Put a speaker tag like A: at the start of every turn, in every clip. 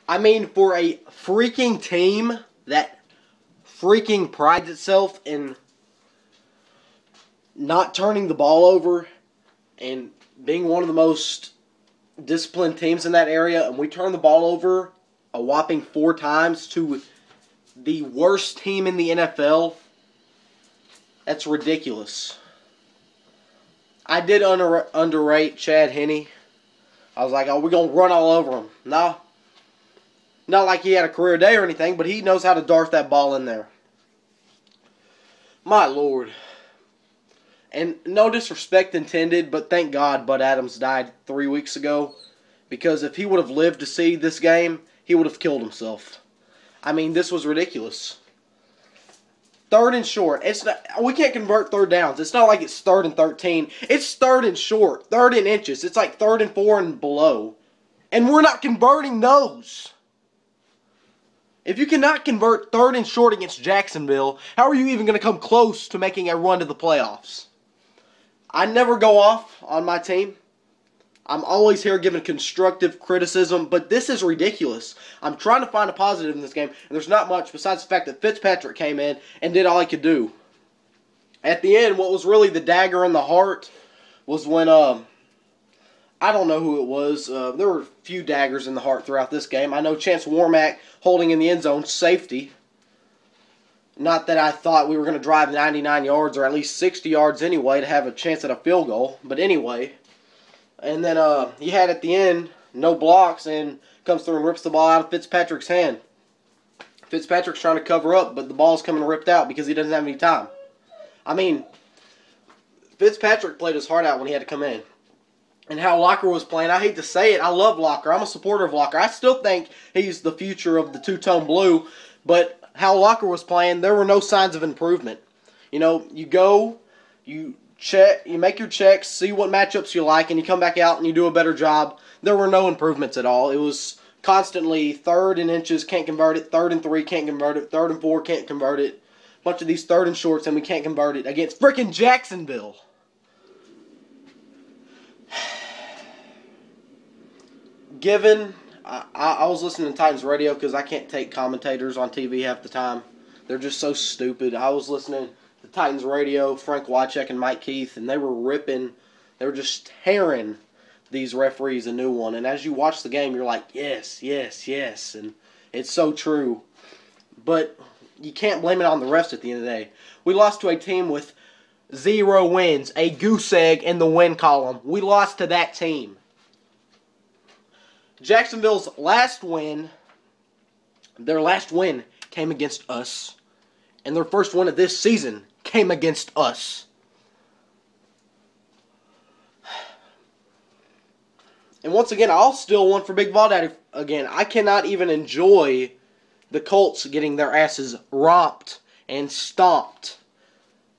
A: I mean, for a freaking team that freaking prides itself in not turning the ball over and being one of the most disciplined teams in that area, and we turn the ball over a whopping 4 times to the worst team in the NFL, that's ridiculous. I did underrate Chad Henne. I was like, oh, we're going to run all over him. No. Not like he had a career day or anything, but he knows how to dart that ball in there. My Lord. And no disrespect intended, but thank God Bud Adams died 3 weeks ago. Because if he would have lived to see this game, he would have killed himself. I mean, this was ridiculous. 3rd and short. We can't convert 3rd downs. It's not like it's 3rd and 13. It's 3rd and short. 3rd and inches. It's like 3rd and 4 and below. And we're not converting those. If you cannot convert 3rd and short against Jacksonville, how are you even going to come close to making a run to the playoffs? I never go off on my team. I'm always here giving constructive criticism, but this is ridiculous. I'm trying to find a positive in this game, and there's not much besides the fact that Fitzpatrick came in and did all he could do. At the end, what was really the dagger in the heart was when, I don't know who it was. There were a few daggers in the heart throughout this game. I know Chance Warmack holding in the end zone, safety. Not that I thought we were going to drive 99 yards or at least 60 yards anyway to have a chance at a field goal, but anyway. And then he had at the end, no blocks, and comes through and rips the ball out of Fitzpatrick's hand. Fitzpatrick's trying to cover up, but the ball's coming ripped out because he doesn't have any time. I mean, Fitzpatrick played his heart out when he had to come in. And how Locker was playing, I hate to say it, I love Locker. I'm a supporter of Locker. I still think he's the future of the two-tone blue, but how Locker was playing, there were no signs of improvement. You know, you go, you check, you make your checks, see what matchups you like, and you come back out and you do a better job. There were no improvements at all. It was constantly 3rd and inches, can't convert it. 3rd and 3, can't convert it. 3rd and 4, can't convert it. A bunch of these 3rd and shorts, and we can't convert it against freaking Jacksonville. Given, I was listening to Titans radio because I can't take commentators on TV half the time. They're just so stupid. I was listening to Titans radio, Frank Wycheck and Mike Keith, and they were ripping, they were just tearing these referees a new one. And as you watch the game, you're like, yes, yes, yes. And it's so true. But you can't blame it on the refs at the end of the day. We lost to a team with 0 wins, a goose egg in the win column. We lost to that team. Jacksonville's last win, their last win came against us. And their first win of this season came against us. And once again, I'll steal one for Big Ball Daddy again. I cannot even enjoy the Colts getting their asses romped and stomped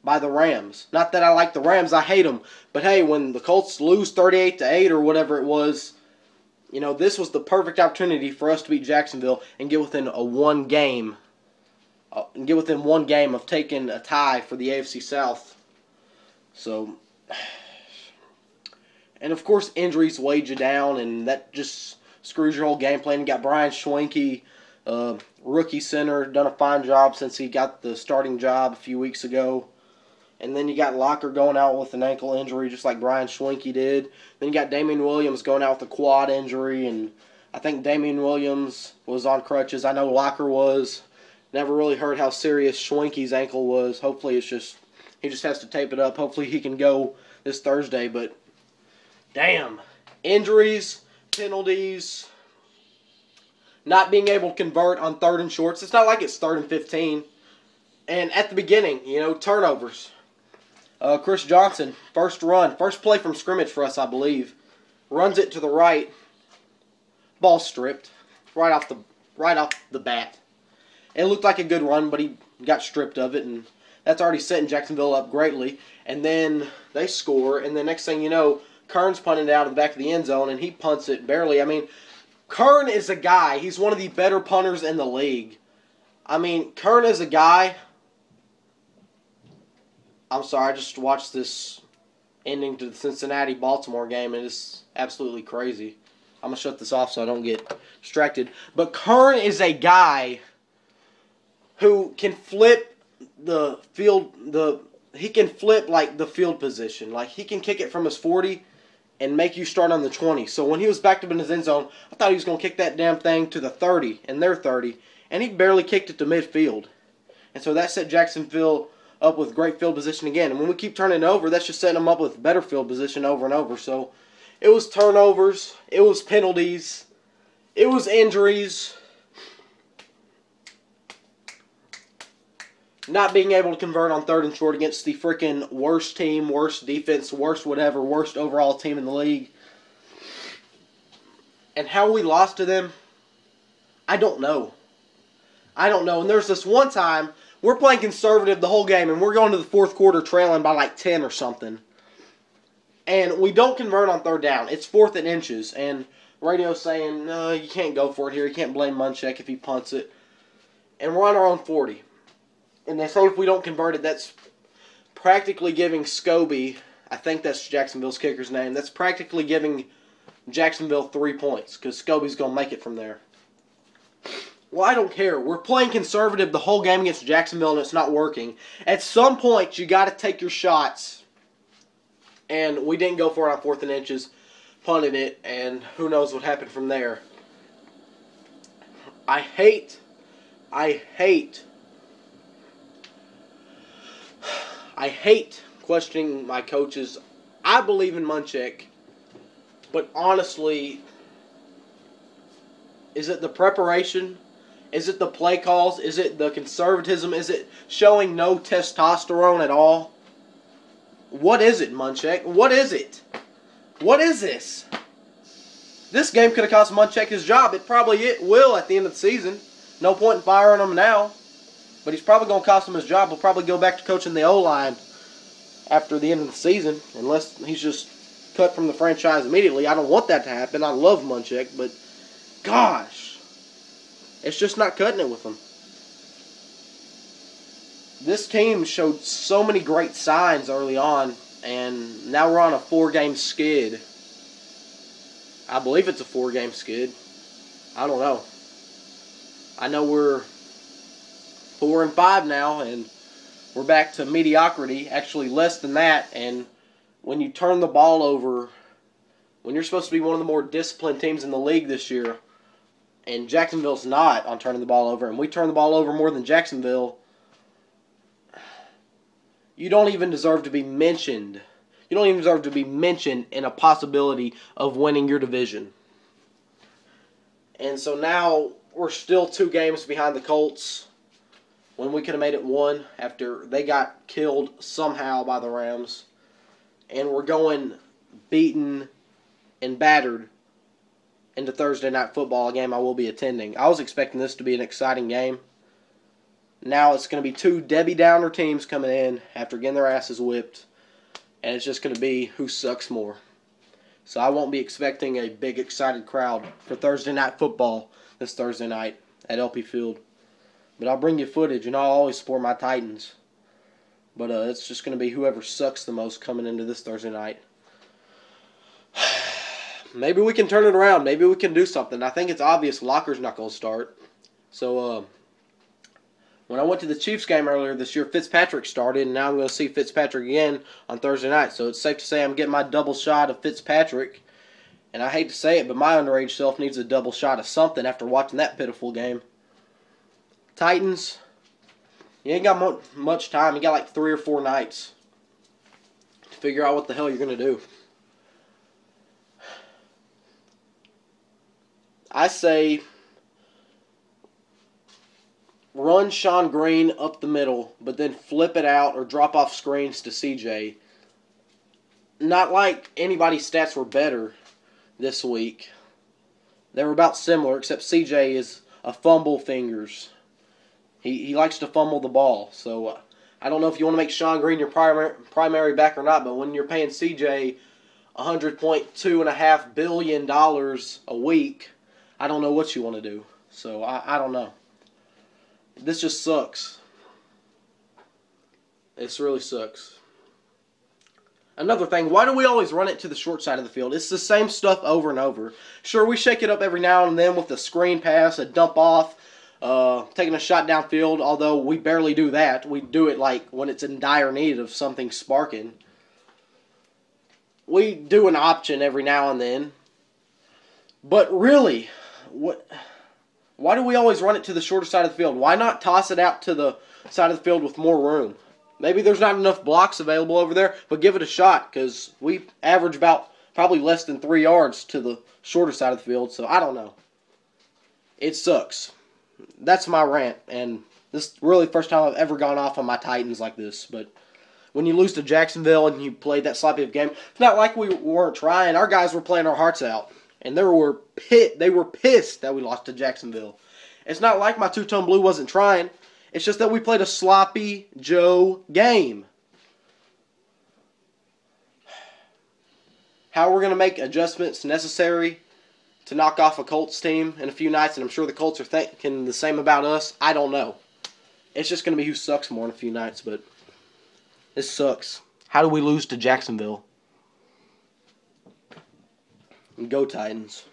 A: by the Rams. Not that I like the Rams, I hate them. But hey, when the Colts lose 38-8 or whatever it was, you know, this was the perfect opportunity for us to beat Jacksonville and get within one game of taking a tie for the AFC South. So, and of course, injuries weighed you down, and that just screws your whole game plan. You got Brian Schwenke, rookie center, done a fine job since he got the starting job a few weeks ago. And then you got Locker going out with an ankle injury just like Brian Schwenke did. Then you got Damian Williams going out with a quad injury, and I think Damian Williams was on crutches. I know Locker was. Never really heard how serious Schwenke's ankle was. Hopefully he just has to tape it up. Hopefully he can go this Thursday. But damn, injuries, penalties, not being able to convert on 3rd and shorts. It's not like it's 3rd and 15. And at the beginning, you know, turnovers. Chris Johnson, first play from scrimmage for us, I believe. Runs it to the right. Ball stripped right off the bat. It looked like a good run, but he got stripped of it, and that's already setting Jacksonville up greatly. And then they score, and the next thing you know, Kern's punting it out of the back of the end zone, and he punts it barely. I mean, Kern is a guy. He's one of the better punters in the league. I mean, Kern is a guy. I'm sorry, I just watched this ending to the Cincinnati-Baltimore game, and it's absolutely crazy. I'm going to shut this off so I don't get distracted. But Kern is a guy who can flip the field, he can flip like the field position. Like he can kick it from his 40 and make you start on the 20. So when he was backed up in his end zone, I thought he was going to kick that damn thing to the 30 and their 30, and he barely kicked it to midfield. And so that set Jacksonville up with great field position again. And when we keep turning it over, that's just setting them up with better field position over and over. So it was turnovers, it was penalties, it was injuries, not being able to convert on 3rd and short against the freaking worst team, worst defense, worst whatever, worst overall team in the league. And how we lost to them, I don't know. And there's this one time, we're playing conservative the whole game, and we're going to the 4th quarter trailing by like 10 or something. And we don't convert on 3rd down. It's 4th and inches. And radio's saying, no, you can't go for it here. You can't blame Munchak if he punts it. And we're on our own 40. And they say if we don't convert it, that's practically giving Scobie, I think that's Jacksonville's kicker's name, that's practically giving Jacksonville 3 points because Scobie's going to make it from there. Well, I don't care. We're playing conservative the whole game against Jacksonville and it's not working. At some point, you got to take your shots. And we didn't go for it on 4th and inches, punted it, and who knows what happened from there. I hate questioning my coaches. I believe in Munchak, but honestly, is it the preparation? Is it the play calls? Is it the conservatism? Is it showing no testosterone at all? What is it, Munchak? What is it? What is this? This game could have cost Munchak his job. It will at the end of the season. No point in firing him now. But he's probably going to cost him his job. He'll probably go back to coaching the O-line after the end of the season, unless he's just cut from the franchise immediately. I don't want that to happen. I love Munchak, but gosh, it's just not cutting it with him. This team showed so many great signs early on, and now we're on a 4-game skid. I believe it's a 4-game skid. I don't know. I know we're 4-5 now, and we're back to mediocrity, actually less than that. And when you turn the ball over, when you're supposed to be one of the more disciplined teams in the league this year, and Jacksonville's not on turning the ball over, and we turn the ball over more than Jacksonville, you don't even deserve to be mentioned. You don't even deserve to be mentioned in a possibility of winning your division. And so now we're still 2 games behind the Colts when we could have made it 1 after they got killed somehow by the Rams. And we're going beaten and battered into Thursday Night Football, a game I will be attending. I was expecting this to be an exciting game. Now it's going to be 2 Debbie Downer teams coming in after getting their asses whipped. And it's just going to be who sucks more. So I won't be expecting a big excited crowd for Thursday Night Football this Thursday night at LP Field. But I'll bring you footage, and I'll always support my Titans. But it's just going to be whoever sucks the most coming into this Thursday night. Maybe we can turn it around. Maybe we can do something. I think it's obvious Locker's not going to start. So, when I went to the Chiefs game earlier this year, Fitzpatrick started, and now I'm going to see Fitzpatrick again on Thursday night. So it's safe to say I'm getting my double shot of Fitzpatrick. And I hate to say it, but my underage self needs a double shot of something after watching that pitiful game. Titans, you ain't got much time. You got like 3 or 4 nights to figure out what the hell you're going to do. I say run Sean Green up the middle, but then flip it out or drop off screens to CJ. Not like anybody's stats were better this week. They were about similar, except CJ is a fumble fingers. He likes to fumble the ball. So I don't know if you want to make Sean Green your primary back or not, but when you're paying CJ $100.25 billion a week, I don't know what you want to do. So I don't know. This just sucks. This really sucks. Another thing, why do we always run it to the short side of the field? It's the same stuff over and over. Sure, we shake it up every now and then with a screen pass, a dump off, taking a shot downfield, although we barely do that. We do it like when it's in dire need of something sparking. We do an option every now and then. But really, why do we always run it to the shorter side of the field? Why not toss it out to the side of the field with more room? Maybe there's not enough blocks available over there, but give it a shot, because we average about probably less than 3 yards to the shorter side of the field, so I don't know. It sucks. That's my rant, and this is really the first time I've ever gone off on my Titans like this, but when you lose to Jacksonville and you played that sloppy of game, it's not like we weren't trying. Our guys were playing our hearts out, and they were pissed that we lost to Jacksonville. It's not like my two-tone blue wasn't trying. It's just that we played a sloppy Joe game. How we're going to make adjustments necessary to knock off a Colts team in a few nights, and I'm sure the Colts are thinking the same about us, I don't know. It's just going to be who sucks more in a few nights, but this sucks. How do we lose to Jacksonville? Go Titans.